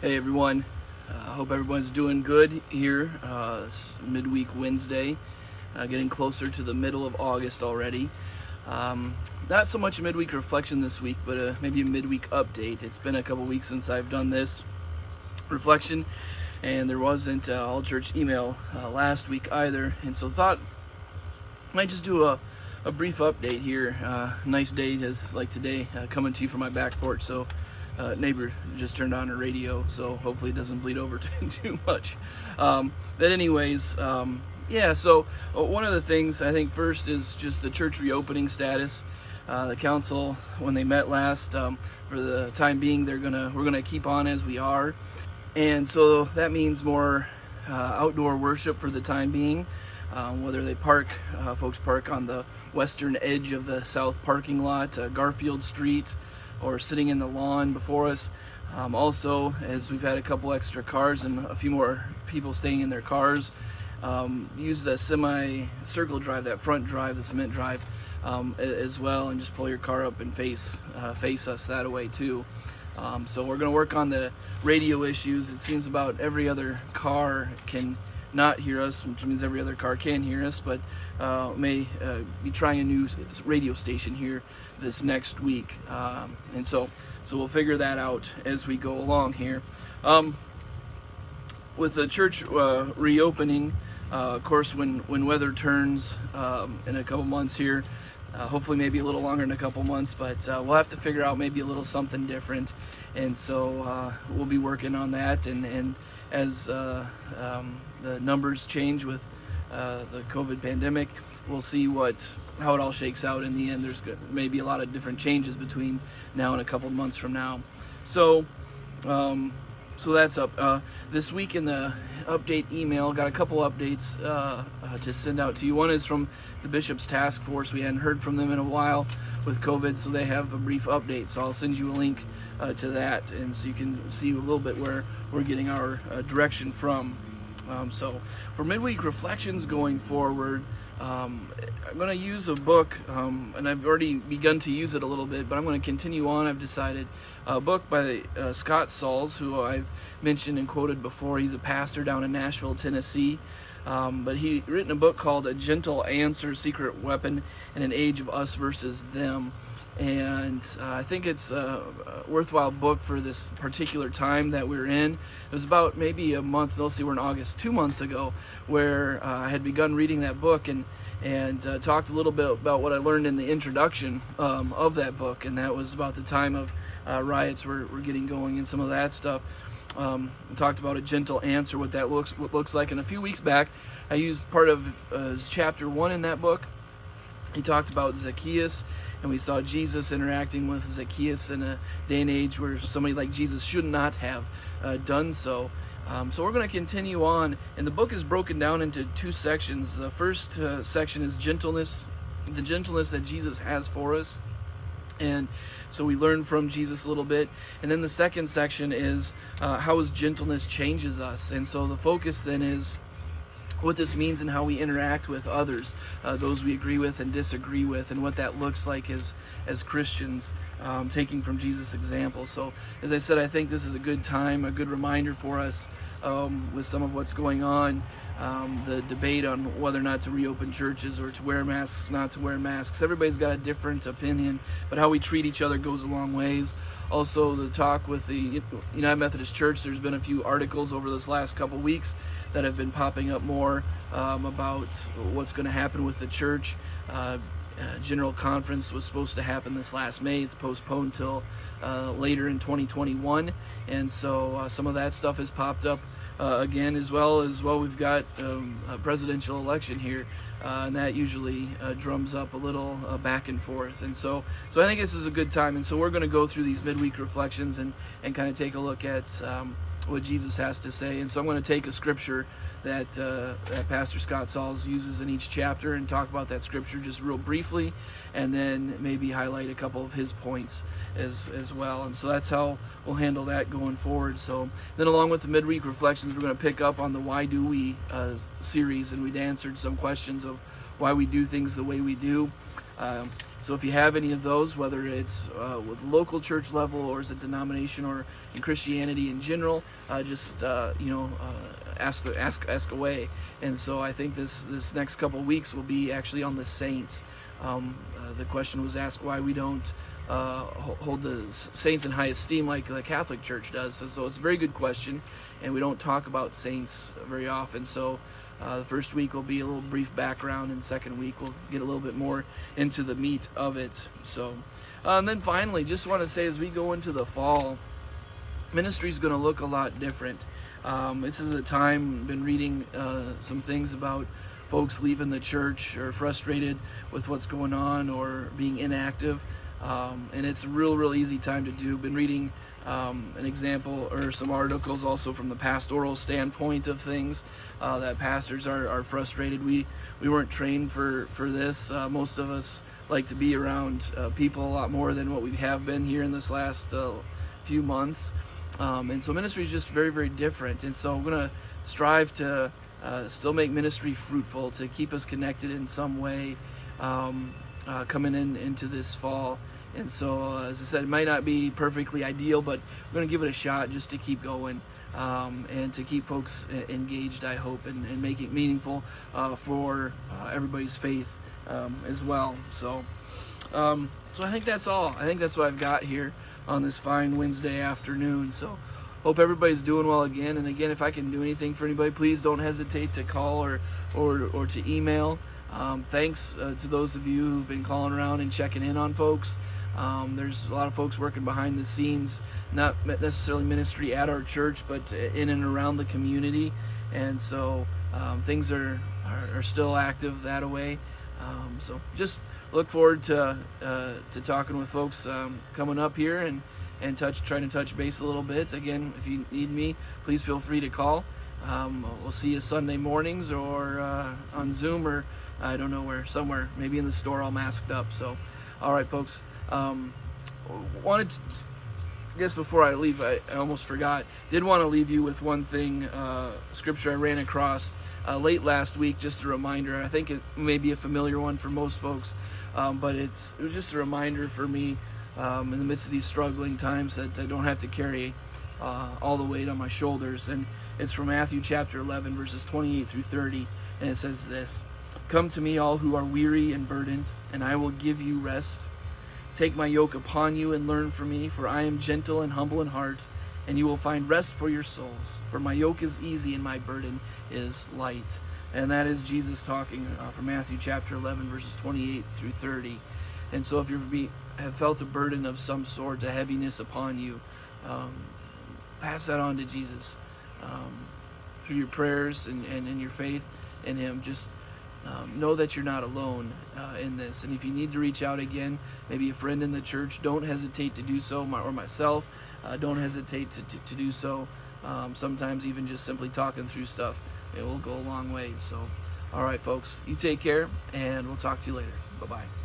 Hey everyone, hope everyone's doing good here. It's midweek Wednesday, getting closer to the middle of August already. Not so much a midweek reflection this week, but maybe a midweek update. It's been a couple weeks since I've done this reflection, and there wasn't all church email last week either, and so thought I might just do a brief update here. Nice day is like today, coming to you from my back porch, so neighbor just turned on her radio, so hopefully it doesn't bleed over too much. But anyways, so one of the things I think first is just the church reopening status. The council, when they met last, for the time being, we're gonna keep on as we are, and so that means more outdoor worship for the time being. Whether they folks park on the western edge of the south parking lot, Garfield Street, or sitting in the lawn before us. Also, as we've had a couple extra cars and a few more people staying in their cars, use the semi-circle drive, that front drive, the cement drive, as well, and just pull your car up and face us that way too. So we're going to work on the radio issues. It seems about every other car can not hear us, which means every other car can hear us, but may be trying a new radio station here this next week, and so we'll figure that out as we go along here. With the church reopening, of course, when weather turns in a couple months here, hopefully maybe a little longer than a couple months, but we'll have to figure out maybe a little something different, and so we'll be working on that, and as the numbers change with the COVID pandemic, we'll see how it all shakes out in the end. There's maybe a lot of different changes between now and a couple months from now. So that's up. This week in the update email, got a couple updates to send out to you. One is from the Bishop's Task Force. We hadn't heard from them in a while with COVID, so they have a brief update. So I'll send you a link to that, and so you can see a little bit where we're getting our direction from. So for midweek reflections going forward, I'm going to use a book, and I've already begun to use it a little bit, but I'm going to continue on. I've decided a book by Scott Sauls, who I've mentioned and quoted before. He's a pastor down in Nashville, Tennessee. But he written a book called A Gentle Answer, Secret Weapon in an Age of Us versus Them. And I think it's a worthwhile book for this particular time that we're in. It was about maybe a month, let's see, we're in August, 2 months ago, where I had begun reading that book and talked a little bit about what I learned in the introduction of that book, and that was about the time of riots were getting going and some of that stuff. Talked about a gentle answer, what that looks like, and a few weeks back I used part of chapter 1 in that book. He talked about Zacchaeus, and we saw Jesus interacting with Zacchaeus in a day and age where somebody like Jesus should not have done so. So we're going to continue on, and the book is broken down into 2 sections. The first section is gentleness, the gentleness that Jesus has for us. And so we learn from Jesus a little bit. And then the second section is how his gentleness changes us. And so the focus then is what this means and how we interact with others, those we agree with and disagree with, and what that looks like as Christians, taking from Jesus' example. So as I said, I think this is a good time, a good reminder for us with some of what's going on, the debate on whether or not to reopen churches or to wear masks, not to wear masks. Everybody's got a different opinion, but how we treat each other goes a long ways. Also, the talk with the United Methodist Church, there's been a few articles over this last couple weeks that have been popping up more about what's going to happen with the church. General conference was supposed to happen this last May. It's postponed till later in 2021, and so some of that stuff has popped up again, as well. We've got a presidential election here, and that usually drums up a little back and forth, and so I think this is a good time. And so we're going to go through these midweek reflections and kind of take a look at what Jesus has to say. And so I'm going to take a scripture that Pastor Scott Sauls uses in each chapter and talk about that scripture just real briefly, and then maybe highlight a couple of his points as well. And so that's how we'll handle that going forward. So then, along with the midweek reflections, we're going to pick up on the Why Do We series, and we'd answered some questions of why we do things the way we do. So if you have any of those, whether it's with local church level or as a denomination or in Christianity in general, just ask away. And so I think this next couple of weeks will be actually on the saints. The question was asked why we don't hold the saints in high esteem like the Catholic Church does. So it's a very good question, and we don't talk about saints very often. So the first week will be a little brief background, and the second week we'll get a little bit more into the meat of it. So, and then finally, just want to say as we go into the fall, ministry is going to look a lot different. This is a time, been reading some things about folks leaving the church or frustrated with what's going on or being inactive. And it's a real easy time to do. Been reading an example or some articles also from the pastoral standpoint of things, that pastors are frustrated. We weren't trained for this. Most of us like to be around people a lot more than what we have been here in this last few months. And so ministry is just very different. And so I'm going to strive to still make ministry fruitful, to keep us connected in some way coming into this fall. And so, as I said, it might not be perfectly ideal, but we're going to give it a shot just to keep going and to keep folks engaged, I hope, and make it meaningful for everybody's faith as well. So I think that's all. I think that's what I've got here on this fine Wednesday afternoon. So hope everybody's doing well again. And again, if I can do anything for anybody, please don't hesitate to call or to email. Thanks to those of you who've been calling around and checking in on folks. There's a lot of folks working behind the scenes, not necessarily ministry at our church, but in and around the community. And so things are still active that way. So just look forward to talking with folks coming up here and trying to touch base a little bit. Again, if you need me, please feel free to call. We'll see you Sunday mornings or on Zoom, or I don't know where, somewhere, maybe in the store all masked up. So, all right, folks. Wanted to, I guess before I leave, I almost forgot. Did want to leave you with one thing, scripture I ran across late last week, just a reminder. I think it may be a familiar one for most folks, but it was just a reminder for me in the midst of these struggling times that I don't have to carry all the weight on my shoulders. And it's from Matthew chapter 11, verses 28 through 30, and it says this: "Come to me, all who are weary and burdened, and I will give you rest. Take my yoke upon you and learn from me, for I am gentle and humble in heart, and you will find rest for your souls. For my yoke is easy and my burden is light." And that is Jesus talking from Matthew chapter 11, verses 28 through 30. And so if you have felt a burden of some sort, a heaviness upon you, pass that on to Jesus through your prayers and your faith in Him. Just know that you're not alone in this. And if you need to reach out again, maybe a friend in the church, don't hesitate to do so, or myself, don't hesitate to do so. Sometimes even just simply talking through stuff, it will go a long way. So, all right, folks, you take care, and we'll talk to you later. Bye-bye.